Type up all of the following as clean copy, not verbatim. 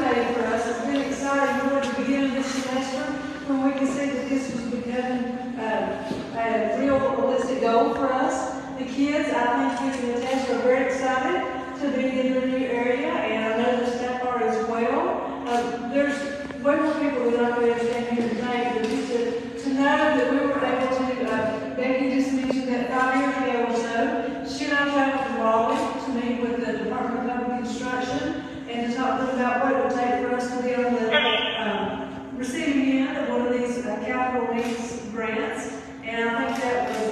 motivating for us. It's been exciting really at the beginning of this semester when we can see that this was becoming a real realistic goal for us. The kids, I think you can attest, are very excited to be in the new area, and I know the staff are as well. There's way more people than I could understand here tonight, but just to know that we were able to, Becky just mentioned that 5 years ago or so, she and I traveled to Raleigh to meet with the Department of Public Instruction and to talk to them about what it would take for us to be on the receiving end of one of these capital needs grants. And I think that was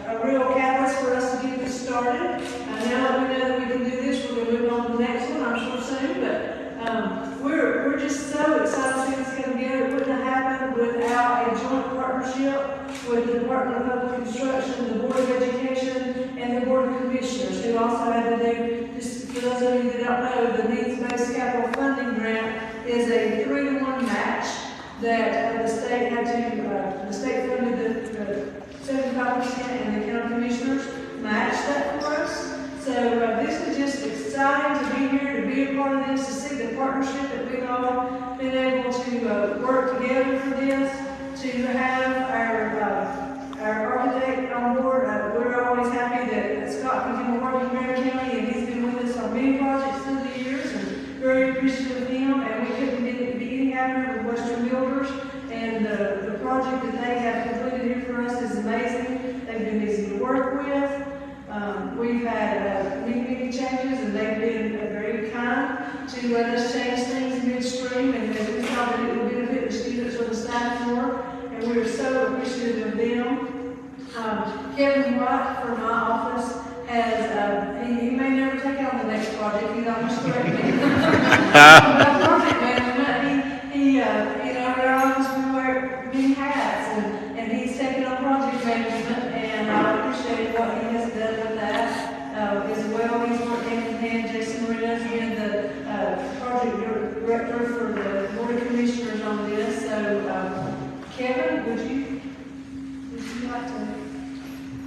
a real catalyst for us to get this started. Now that we know that we can do this, we're going to move on to the next one, I'm sure soon. But we're just so excited to see this come together. It wouldn't have happened without a joint partnership with the Department of Public Instruction, the Board of Education, and the Board of Commissioners, who also had to do, just for those of you that don't know, the Needs-Based Capital Funding Grant is a 3-to-1 match that the state had to, the state funded the 75% and the county commissioners matched that for us. So this is just exciting to be here, to be a part of this, to see the partnership that we've all been able to work together for this, to have our architect on board. We're always happy that Scott can come work in Marion County, and he's been with us on many projects through the years, and very appreciative of him. And we couldn't be any happier with Western Builders, and the project that they have completed here for us is amazing. They've been easy to work with. We've had many changes, and they've been very kind to let us change things midstream, and we thought that it would benefit the students or the staff more, and we are so appreciative of them. Kevin White from my office has, he may never take on the next project. He's almost threatening. Project management, he you know, our office we wear many hats, and he's taken on project management, and I appreciate what he has done with that as well. He's worked hand in hand. Jason Marina's been the project director for the Board of Commissioners on this. So, Kevin, would you like to,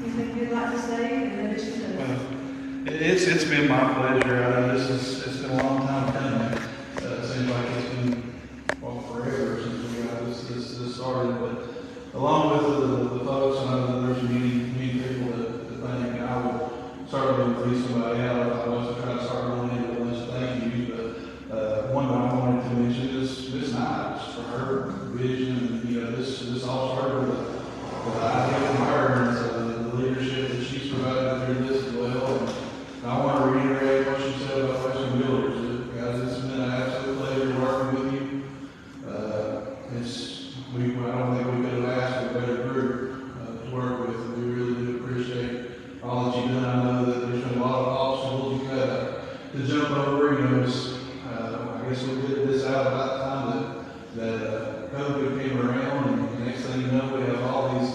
anything you'd like to say in addition to that? Well, it's been my pleasure. I know it's been a long time coming. It seems like it's been forever since we got this started. But along with the folks, I know that there's many people that think I will certainly leave somebody out. I wasn't trying to start going into a list of thank yous, but one that I wanted to mention is Miss Knight, for her vision. You know, this all started with the idea from her and the leadership that she's provided through this as well. And I want to reiterate what she said about Western Builders. Guys, it's been an absolute pleasure working with you. I don't think we could have asked for a better group to work with. We really do appreciate all that you've done. I know that there's been a lot of obstacles you've had to jump over. You know, I guess we did this out about the time that COVID came around, and the next thing you know, we have all these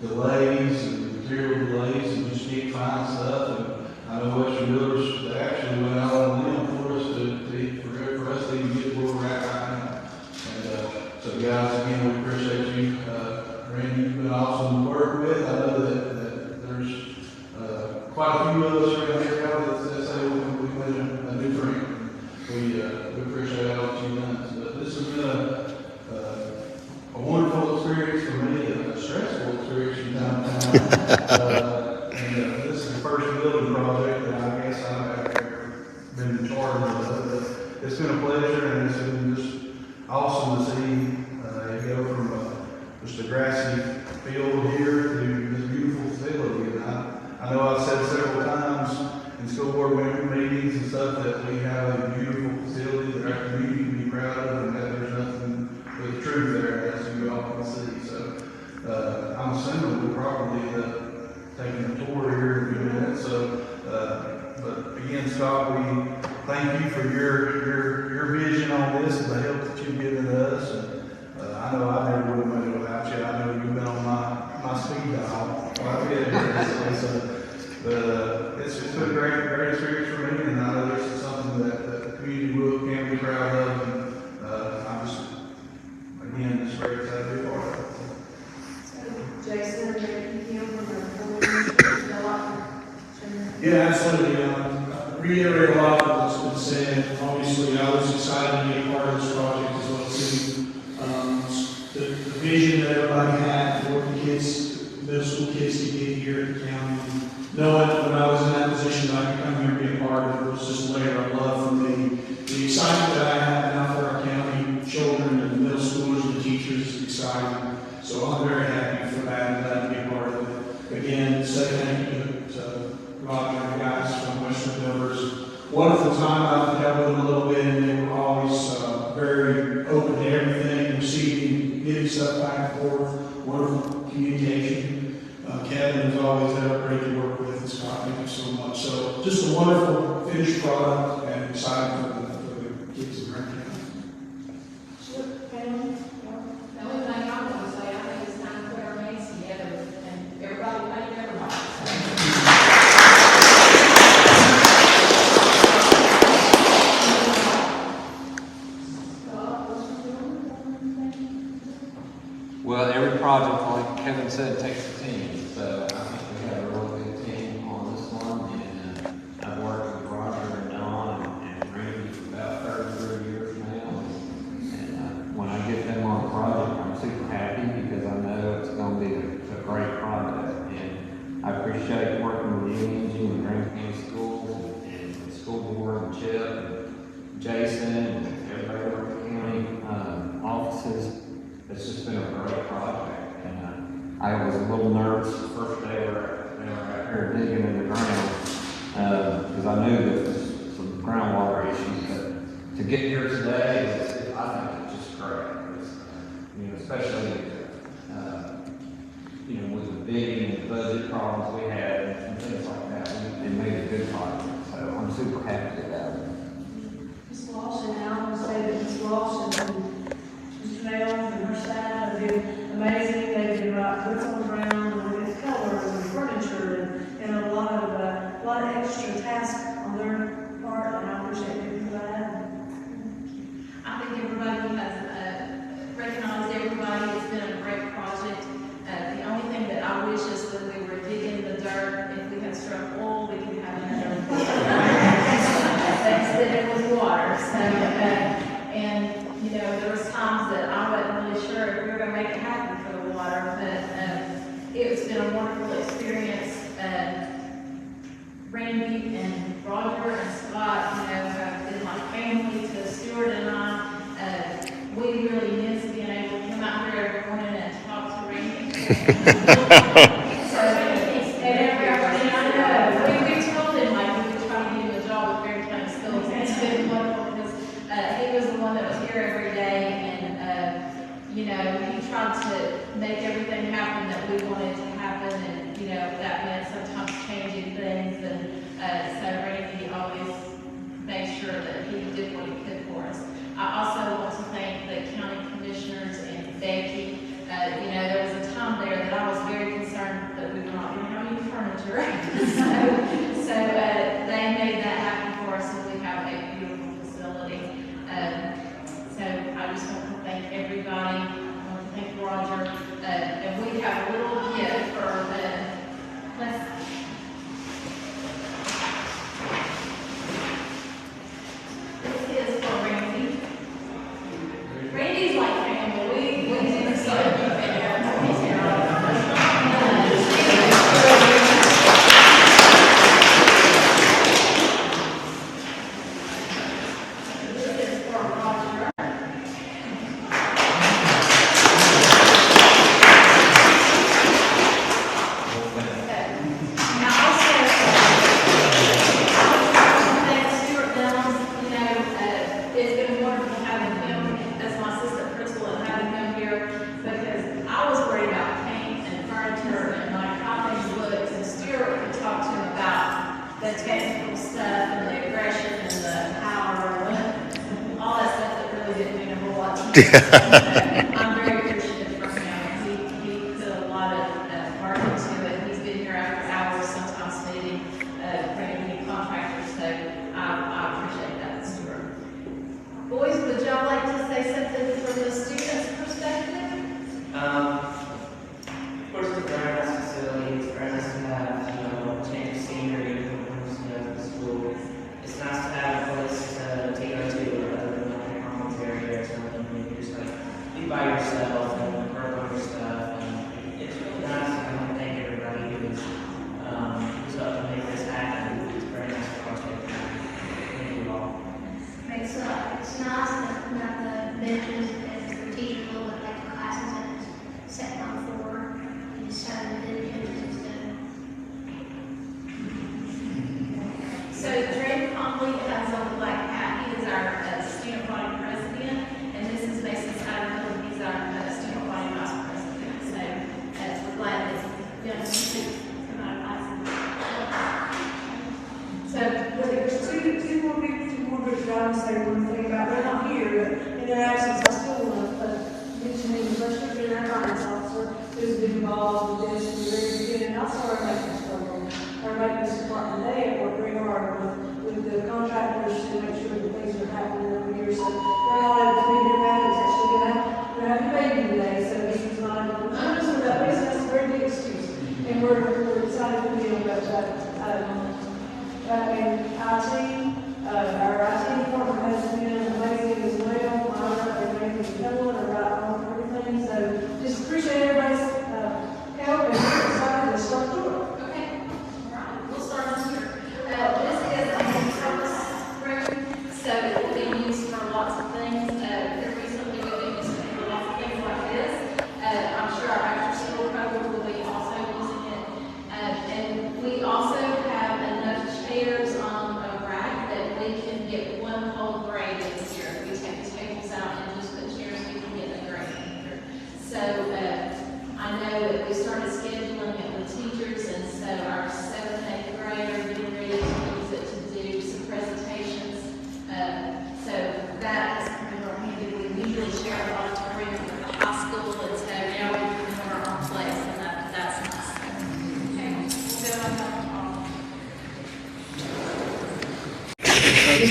delays and material delays and just can't find stuff. And I know Western Builders, they actually went out on a limb for us for us to even get where we're at right now. And so guys, again, we appreciate you. Randy, you've been awesome to work with. I know that there's quite a few of us around here now that say we made a new friend. We appreciate all that you've done. But this has been a wonderful experience for me, a stressful experience from time to time. And this is the first building project that I guess I've ever been in charge of. It's been a pleasure, and it's been just awesome to see you go from just a grassy field here to this beautiful facility. And I know I've said several times in school board meetings and stuff that we have a beautiful facility that our community can be proud of, and that there's nothing but the truth there, as you all can see. So I'm assuming we'll probably end up taking a tour here in a few minutes. So, but again, Scott, we thank you for your vision on this and the help that you've given us. And I know I never would have made it without you. I know you've been on my speed dial. But it's been a great experience for me, and I know this is something that the community can be proud of. And I'm just, again, just very excited to be a part of it. So, Jason, thank you from the Yeah, absolutely. Reiterate a lot of what's been said. Obviously, I was excited to be a part of this project as well too. The vision that everybody had for the kids, middle school kids to get here at the county. Knowing when I was in that position, I could come here and be a part of it, was just a layer of love for me. The excitement that I have now for our county children and the middle schoolers and the teachers is exciting. So I'm very happy for that and glad to be a part of it. Again, say thank you to Roger and the guys from Western Builders. Wonderful time. I've dealt with them a little bit, and they were always very open to everything, receiving, giving stuff back and forth. Wonderful communication. Kevin has always been great to work with. Scott, thank you so much. So just a wonderful finished product, and excited for the kids in Grant County. The only thing I'm going to say, I think it's time to put our hands together and everybody thank everybody. Well, every project, like Kevin said, takes a team. So I think we have a really good team on this one. And I've worked with Roger and Don and Randy for about 33 years now. And when I get them on the project, I'm super happy because I know it's going to be a great project. And I appreciate working with you, Angie, and Grant County Schools and the school board and Chip and Jason and everybody over at the county offices. It's just been a great project, and I was a little nervous the first day they were out here digging in the ground, because I knew there was some groundwater issues, but to get here today, I think it's just great. It's, especially, with the bidding and the budget problems we had and things like that, it made a good project, so I'm super happy about it. Ms. Walsh, and I want to say that Ms. Walsh and Mr. Nails and her staff have been amazing. They've been boots on the ground with colors and furniture and a lot of extra tasks on their part, and I appreciate them for that. I think everybody has recognized everybody. It's been a great project. The only thing that I wish is when we were digging the dirt, if we had struck oil, we could have another. That's that it was water. So, and there was times that I wasn't really sure if we were going to make it happen for the water, but it's been a wonderful experience. Randy and Roger and Scott, have been like family to Stuart and I. We really miss being able to come out here every morning and talk to Randy. So, and I know, we told him like we were trying to get him a job with Fairfield County Schools. It's been wonderful because he was the one that was here every day, and he tried to make everything happen that we wanted to happen, and that meant sometimes changing things, and so Randy always made sure that he did what he could for us. I also want to thank the county commissioners and Becky. There was a time there that I was very concerned that we were not going to have any furniture, so they made that happen for us, and we have a beautiful facility. So I just want to thank everybody. I want to thank Roger, and we have a little gift for let's. This is for Randy. Randy's like family. We do so he's here. This is for Roger. The technical stuff and the aggression and the power and all that stuff that really didn't mean a whole lot to me. I'm very appreciative from him. He put a lot of heart into it. He's been here after hours, sometimes meeting, bringing new contractors, so I appreciate that, Stuart. Boys, would y'all like to say something from the students' perspective? Of course, the groundhouse facility is very nice to have, change of scenery. School. It's nice to have a place to go to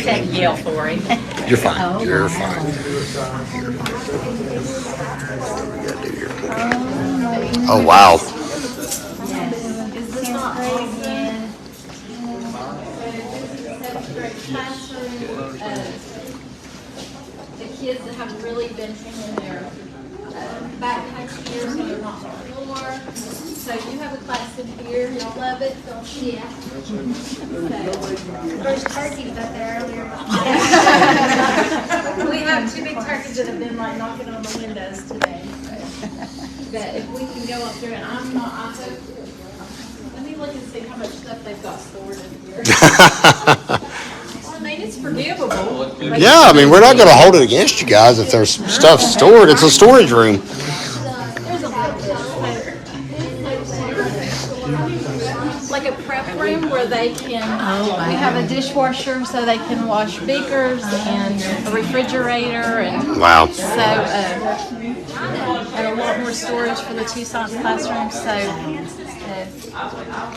had to yell for him. You're fine. You're fine. Oh, wow. Is this not crazy? Classroom, the kids that have really been taking their backpacks here, so they're not on the floor. So you have a class in here, y'all love it, don't you? Yeah. There's turkeys up there earlier. We have 2 big turkeys that have been like knocking on the windows today. That if we can go up there, and I'm not, I hope, let me look and see how much stuff they've got stored in here. I mean, it's forgivable. Yeah, I mean, we're not going to hold it against you guys if there's stuff stored. It's a storage room. There's a lot of like a prep room where they can, we have a dishwasher so they can wash beakers and a refrigerator and Wow. so, and a lot more storage for the 2 science classrooms, so. I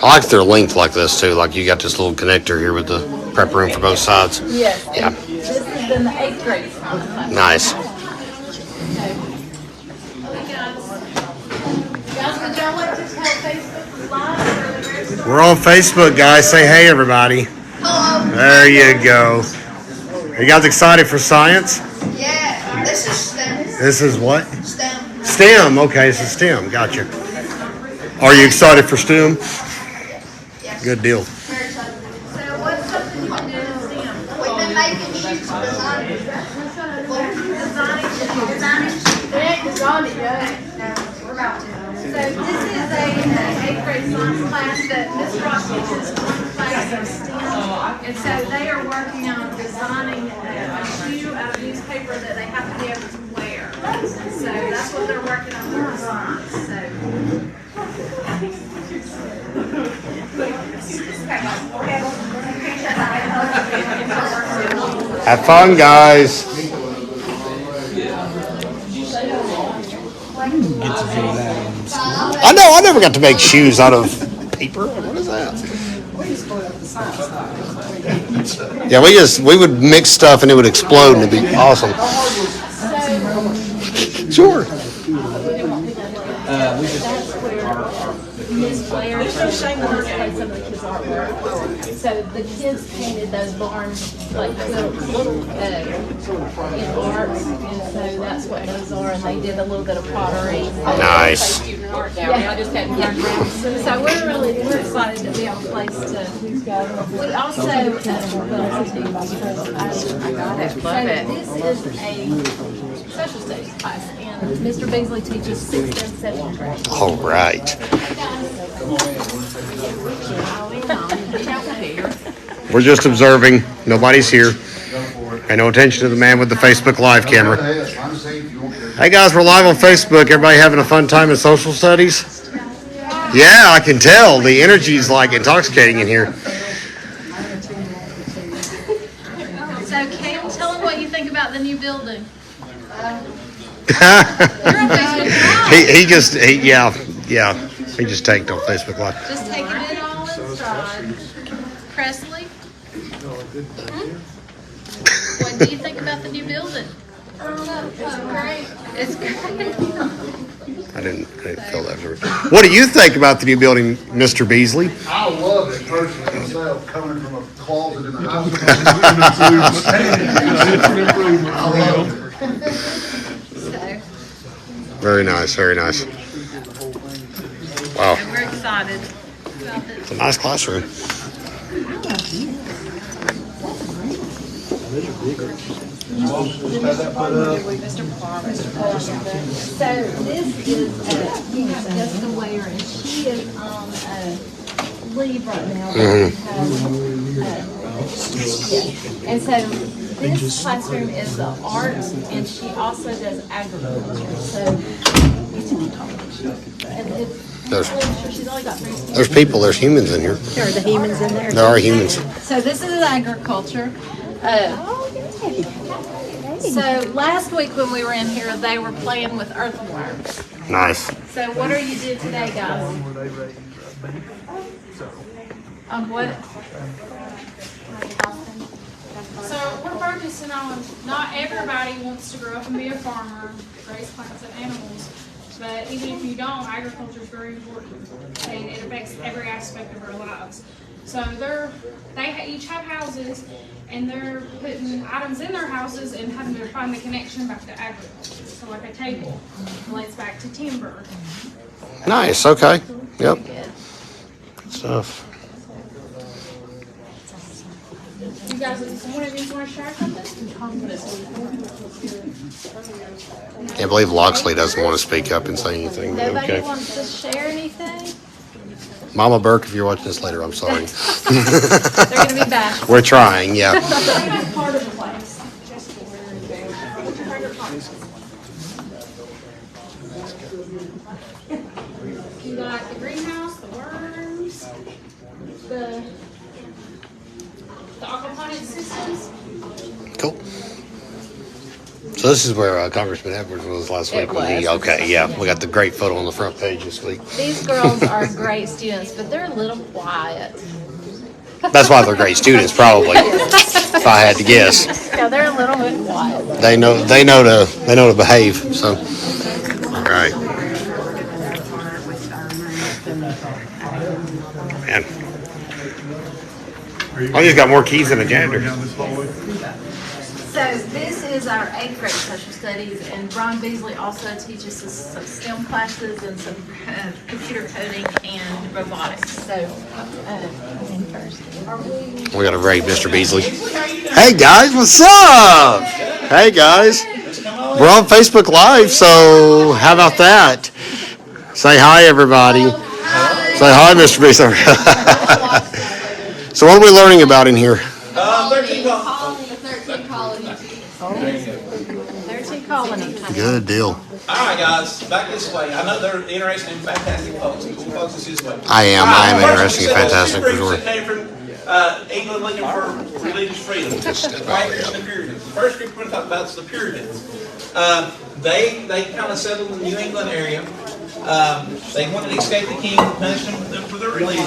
like their length like this, too. Like, you got this little connector here with the prep room for both sides. Yes. Yeah. This has been the 8th grade science class. Nice. Guys, would y'all like to tell Facebook Live for the very start? We're on Facebook, guys. Say hey, everybody. Hello. There you go. Are you guys excited for science? Yeah, this is STEM. This is what? STEM. STEM. Okay, this is STEM. Gotcha. Are you excited for STEM? Yes. Good deal. Very excited. So what's something you can do in STEM? We've been making sheets of design. Designing sheets. They ain't designed it yet. No, we're about to. So this is a 8th grade science class that Miss Ross teaches one class of STEM. And so they are working on designing a shoe out of newspaper that they have to be able to wear. So that's what they're working on for design. So. Have fun, guys. I know. I never got to make shoes out of paper. What is that? Yeah, we would mix stuff and it would explode and it'd be awesome. Sure. We just, Miss Blair, so some of the kids' artwork. So the kids painted those barns like little in arts, and so that's what those are. And they did a little bit of pottery. Nice. Yeah. So we're excited to be on a place to go. We also so this is a social studies class, and Mr. Beasley teaches 6th and 7th grade. All right. We're just observing. Nobody's here. Pay no attention to the man with the Facebook Live camera. Hey guys, we're live on Facebook. Everybody having a fun time in social studies? Yeah, I can tell. The energy's like intoxicating in here. So, Cam, tell them what you think about the new building. He just tagged on Facebook Live. Just taking it all in stride. Presley? What do you think about the new building? It's great. It's great. I didn't feel that. What do you think about the new building, Mr. Beasley? I love it personally myself, coming from a closet in the house. I love it. So, Very nice, very nice. Wow, and we're excited about this. it's a nice classroom. So this is just a wearer, and she is on leave right now. And so this classroom is the arts, and she also does agriculture. So and she's only got 3 students. There's people, there's humans in here. There are the humans in there. There are humans. So this is agriculture. So last week when we were in here, they were playing with earthworms. Nice. So what are you doing today, guys? What? So we're focusing on, not everybody wants to grow up and be a farmer, raise plants and animals. But even if you don't, agriculture is very important, and it affects every aspect of our lives. So they each have houses, and they're putting items in their houses and having to find the connection back to agriculture. So like a table relates back to timber. Nice, okay. Yep. Good stuff. You guys, one of you want to share something? Can't believe Loxley doesn't want to speak up and say anything, but Nobody okay. wants to share anything? Mama Burke, if you're watching this later, I'm sorry. They're gonna be back. We're trying, yeah. Part of the place. You got the greenhouse, the worms, the aquaponic systems. Cool. So this is where Congressman Edwards was last week. It was. Okay, yeah. We got the great photo on the front page this week. These girls are great students, but they're a little quiet. That's why they're great students, probably. If I had to guess. Yeah, they're a little bit quiet. They know to behave. So, all right. Man, I just got more keys than a janitor. So this is our 8th grade social studies, and Ron Beasley also teaches us some STEM classes and some computer coding and robotics. So, We got a great Mr. Beasley. Hey guys, what's up? Hey guys, we're on Facebook Live, so how about that? Say hi, everybody. Say hi, Mr. Beasley. So what are we learning about in here? 13 colonies. Good deal. All right, guys, back this way. I know they're interested in fantastic folks. Cool folks is this way. I am interested in fantastic for sure. That came from England looking for religious freedom. Right, there's the Puritans. The first group we're going to talk about is the Puritans. They kind of settled in the New England area. They wanted to escape the king and punish them for their religion.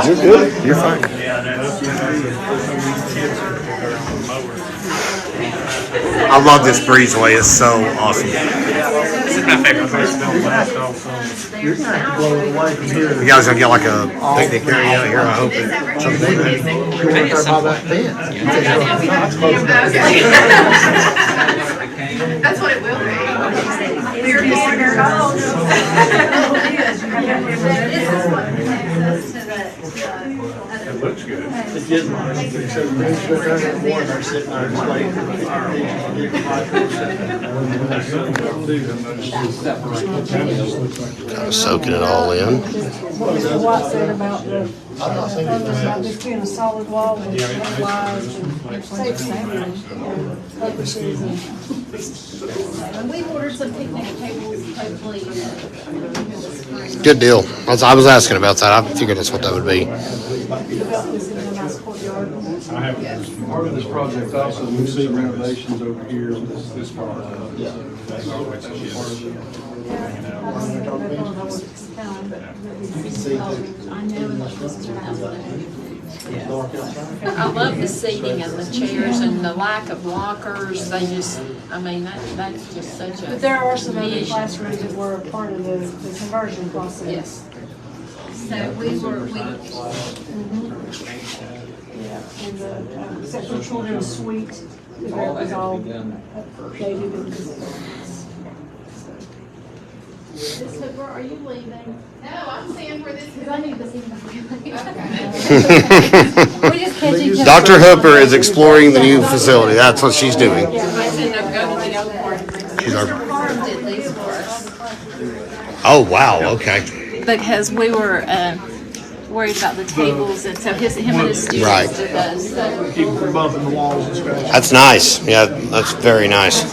You're good. You're fine. I love this breezeway. It's so awesome. This is my favorite place. You guys gonna get like a picnic area out here? I hope. that's what it will be. It looks good. Kind of soaking it all in. What Mr. White said about this being a solid wall with wires and safety purposes And we ordered some picnic tables, hopefully. Good deal. I was asking about that. I figured that's what that would be. Part of this project also, we see renovations over here, this part. I love the seating and the chairs and the lack of lockers. They just, I mean, that's just such a. But there are some other classrooms that were a part of the conversion process. Yes. So we were, Yeah, and the, except for children's suite, that was all updated and So, where are you leaving? no, I'm saying where this is. Because I need to see We just catch each other. Dr. Hooper is exploring the new facility. That's what she's doing. I said, no, go to the other part. Mr. Farm did these for us. Oh, wow. Okay. Because we were worried about the tables, and so him and his students Right. did those. So. Keep from bumping the walls and scratching. That's nice. Yeah, that's very nice.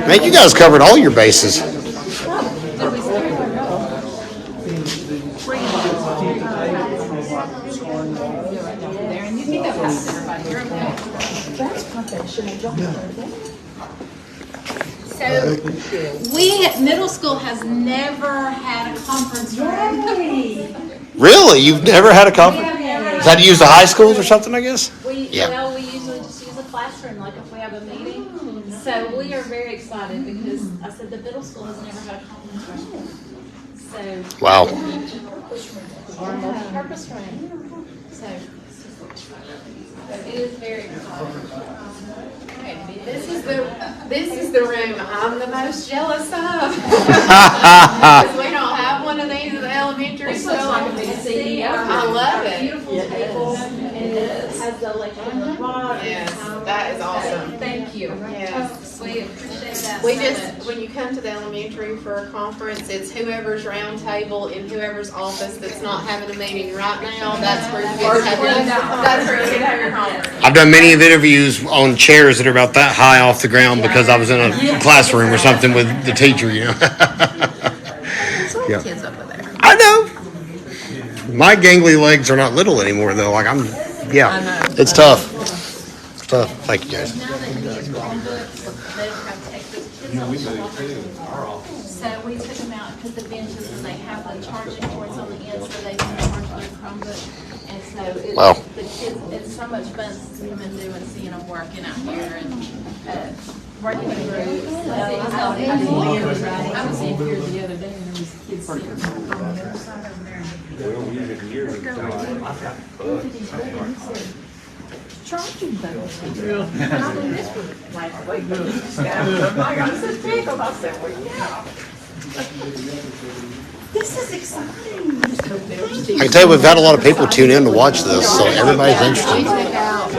Man, you guys covered all your bases. So middle school has never had a conference room. Really? You've never had a conference? Is that to use the high schools or something, I guess? We Well, we usually just use a classroom, like if we have a meeting. So we are very excited because I said the middle school has never had a conference room. So. Wow. Or a multi-purpose room. So it is very exciting. This is the room I'm the most jealous of. Because we don't have one of these at the elementary school. I love it. Beautiful tables, and it has the electric on the bottom. Yes, that is awesome. Thank you. Yes. We appreciate that. We so just, much. when you come to the elementary for a conference, it's whoever's round table in whoever's office that's not having a meeting right now, that's where you get to have your conference. I've done many of interviews on chairs that are about that high off the ground because I was in a classroom or something with the teacher, you know. Yeah. Kids over there. I know. My gangly legs are not little anymore though. Like it's tough. It's tough. Thank you guys. Now that we use Chromebooks, they have textbooks. Kids don't so we took them out and put the benches and they have the charging ports on the end so they can charge their Chromebook. And so the kids, it's so much fun to see them and doing, seeing them working out here and working in groups. I was in here the other day and there was kids sitting on the other side over there. Charging those. And I mean, this was last week. I got so tickled. I said, well, yeah. This is exciting. I can tell you we've had a lot of people tune in to watch this, so everybody's interested. We took out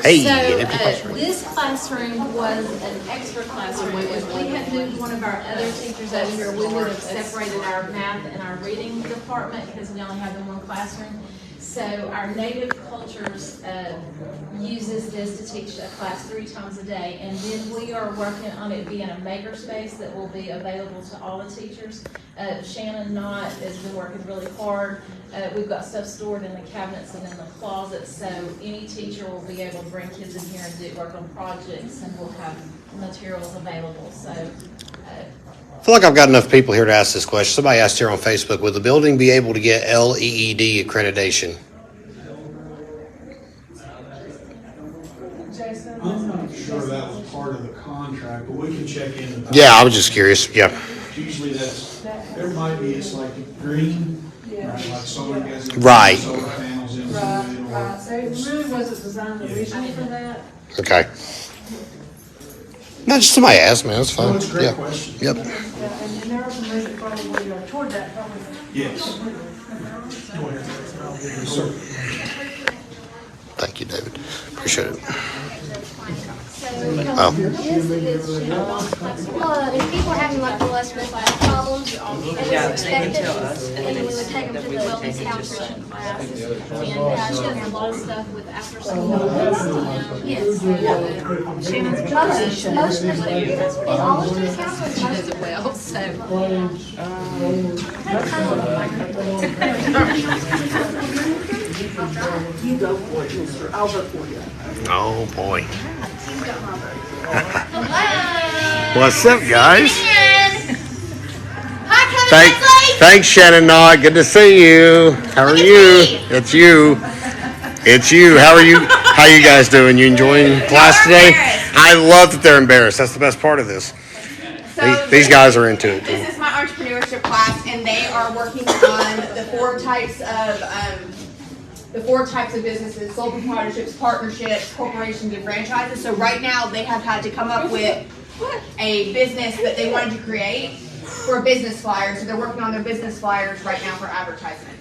So this classroom was an extra classroom. If we had moved one of our other teachers over here, we would have separated our math and our reading department because we only have the one classroom. So our Native Cultures uses this to teach a class 3 times a day, and then we are working on it being a makerspace that will be available to all the teachers. Shannon Knott has been working really hard. We've got stuff stored in the cabinets and in the closets, so any teacher will be able to bring kids in here and work on projects, and we'll have materials available. So. I feel like I've got enough people here to ask this question. Somebody asked here on Facebook, will the building be able to get LEED accreditation? I'm not sure that was part of the contract, but we can check into that. Yeah, I was just curious. Yeah. Usually there might be, it's like green, right, like solar gas. Right. Solar panels in the middle. Right, so it really wasn't designed originally for that. Okay. No, just somebody asked me. That's fine. No, it's a great question. Yep. And there are some reasons probably toward that, probably. Yes. Sir. Thank you, David. Appreciate it. Well, if people are having like cholesterol problems, it was expected, and then we would take them to the wellness counseling class. And she has a lot of stuff with after school. Yes. Most of them, in all of these counselors, She does it well, so. You go for it, mister. I'll vote for you. Oh, boy. Hello. What's up, guys? Hi, Kevin. Thanks, Shannon Knott. Good to see you. How are you? It's you. It's you. How are you? How you guys doing? You enjoying class today? I love that they're embarrassed. That's the best part of this. These guys are into it. This is my entrepreneurship class, and they are working on the four types of businesses: sole proprietorships, partnerships, corporations, and franchises. So right now, they have had to come up with a business that they wanted to create for a business flyer. So they're working on their business flyers right now for advertisement.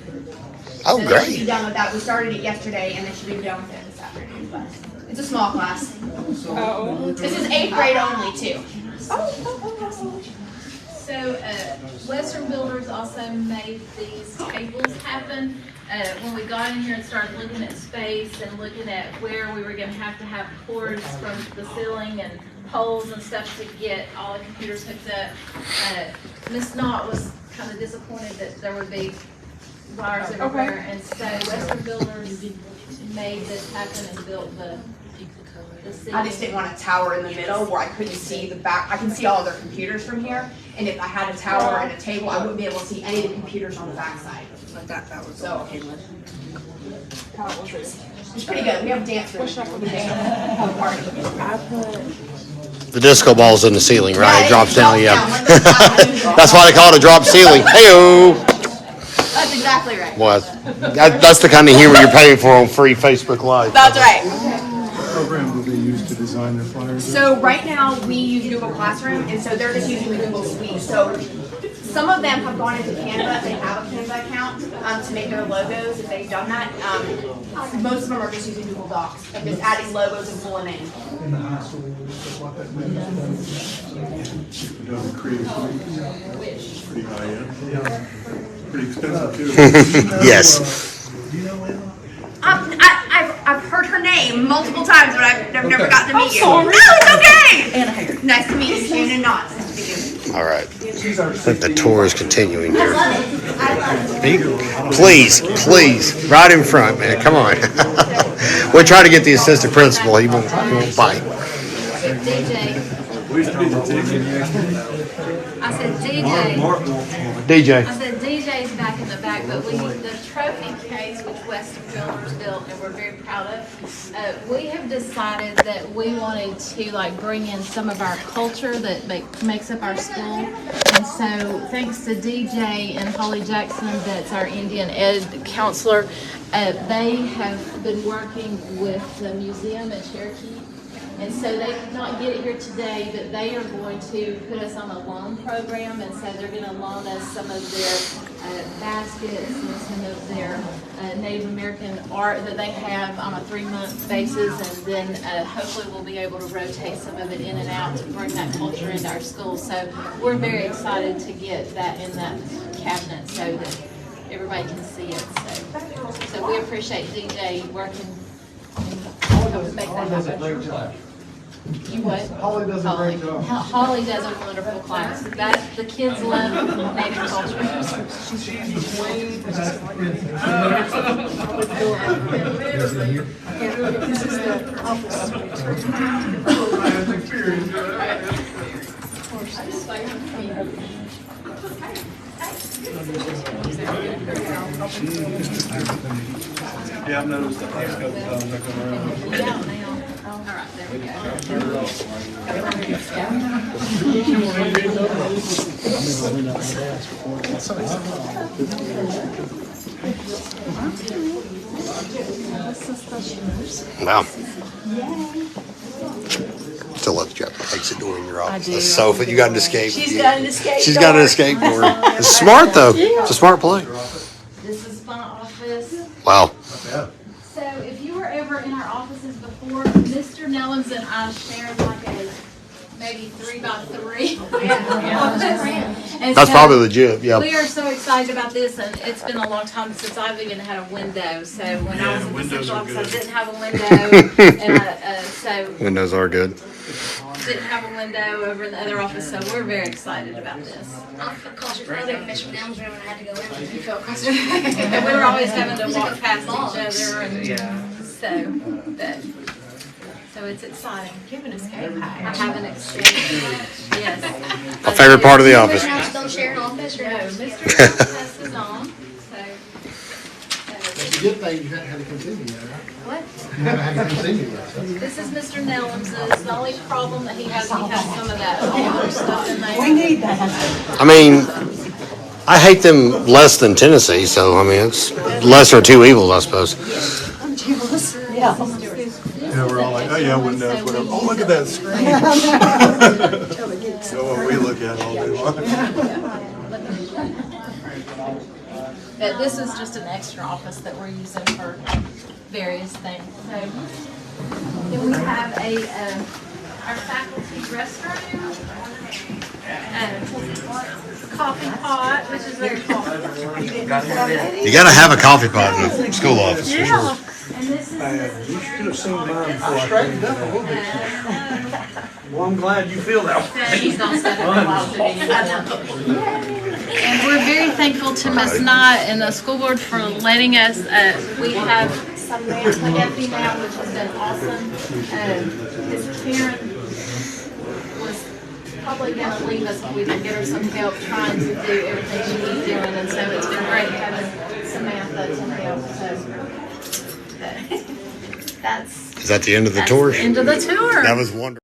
Oh, so great! They should be done with that. We started it yesterday, and they should be done with it this afternoon. But it's a small class. This is 8th grade only, too. So, Western Builders also made these tables happen. When we got in here and started looking at space and looking at where we were going to have cords from the ceiling and poles and stuff to get all the computers hooked up, Ms. Knott was kind of disappointed that there would be wires everywhere, and so Western Builders made this happen and built the I just didn't want a tower in the middle where I couldn't see the back. I can see all their computers from here, and if I had a tower and a table, I wouldn't be able to see any of the computers on the back side. But that was so okay with. It's pretty good. We have a dance room. Have a party. The disco ball's in the ceiling, right? It drops down, yeah. That's why they call it a drop ceiling. Hey-o! That's exactly right. Well, that's the kind of humor you're paying for on free Facebook Live. That's right. What program do they use to design their flyers? So right now we use Google Classroom, and so they're just using the Google Suite. So some of them have gone into Canva. They have a Canva account to make their logos. If they've done that, most of them are just using Google Docs and just adding logos and pulling in. In the high school, stuff like that. Doing the creative suite. Pretty high end. Yeah. Pretty expensive too. Yes. Do you know Anna? I've heard her name multiple times, but I've never gotten to meet you. sorry. No, it's okay. Anna Hager. Nice to meet you, Shannon Knotts. Nice to meet you. All right. I think the tour is continuing here. I love it. Please, right in front, man. Come on. We'll try to get the assistant principal. He won't bite. DJ. I said DJ. DJ. I said DJ's back in the back, but the trophy case which Westernville built and we're very proud of, we have decided that we wanted to bring in some of our culture that makes up our school. And so thanks to DJ and Holly Jackson, that's our Indian Ed counselor, they have been working with the museum at Cherokee. And so they could not get it here today, but they are going to put us on a loan program, and so they're going to loan us some of their baskets and some of their Native American art that they have on a 3-month basis, and then hopefully we'll be able to rotate some of it in and out to bring that culture into our school. So we're very excited to get that in that cabinet so that everybody can see it. So we appreciate DJ working and make that happen. You what? Holly does a great job. Holly does a wonderful class. The kids love Native culture. This is the office. Yeah, I've noticed that last couple times I come around. All right, there we go. Wow. Still love that you have to exit door in your office. The sofa, you got an escape. She's got an escape She's got an escape door. It's smart though. It's a smart play. This is my office. Wow. So if you were ever in our offices before, Mr. Nellums and I shared like a maybe 3x3. And That's so probably legit, yeah. We are so excited about this, and it's been a long time since I've even had a window. So when I was in the central office, I didn't have a window, and so Windows are good. didn't have a window over in the other office. So we're very excited about this. I felt claustrophobic in Mr. Nellums' room, and I had to go in. You felt claustrophobic, and we were always having to walk past each other, and so it's exciting. You have an escape I have an escape. Yes. My favorite part of the office. Don't share an office, or no? Mr. Nellums is on. It's a good thing you haven't had to continue that, right? What? You haven't had to continue that. This is Mr. Nellums'. The only problem that he has some of that older stuff in there. We need that. I mean, I hate them less than Tennessee, so I mean it's lesser of two evils, I suppose. I'm jealous. Yeah. Yeah, we're all like, oh yeah, windows, whatever. Oh, look at that screen. So what we look at all day long. This is just an extra office that we're using for various things. So then we have our faculty restroom, coffee pot, which is very cool. You gotta have a coffee pot in the school office for sure. And this is You should have seen mine before I came down. Well, I'm glad you feel that way. He's not stepping in And we're very thankful to Ms. Knott and the school board for letting us, we have some Effie now, which has been awesome. Ms. Karen was probably going to leave us if we didn't get her some help trying to do everything she was doing, and so it's been great having Samantha to help. So That's Is that the end of the that's tour? the end of the tour. That was wonderful.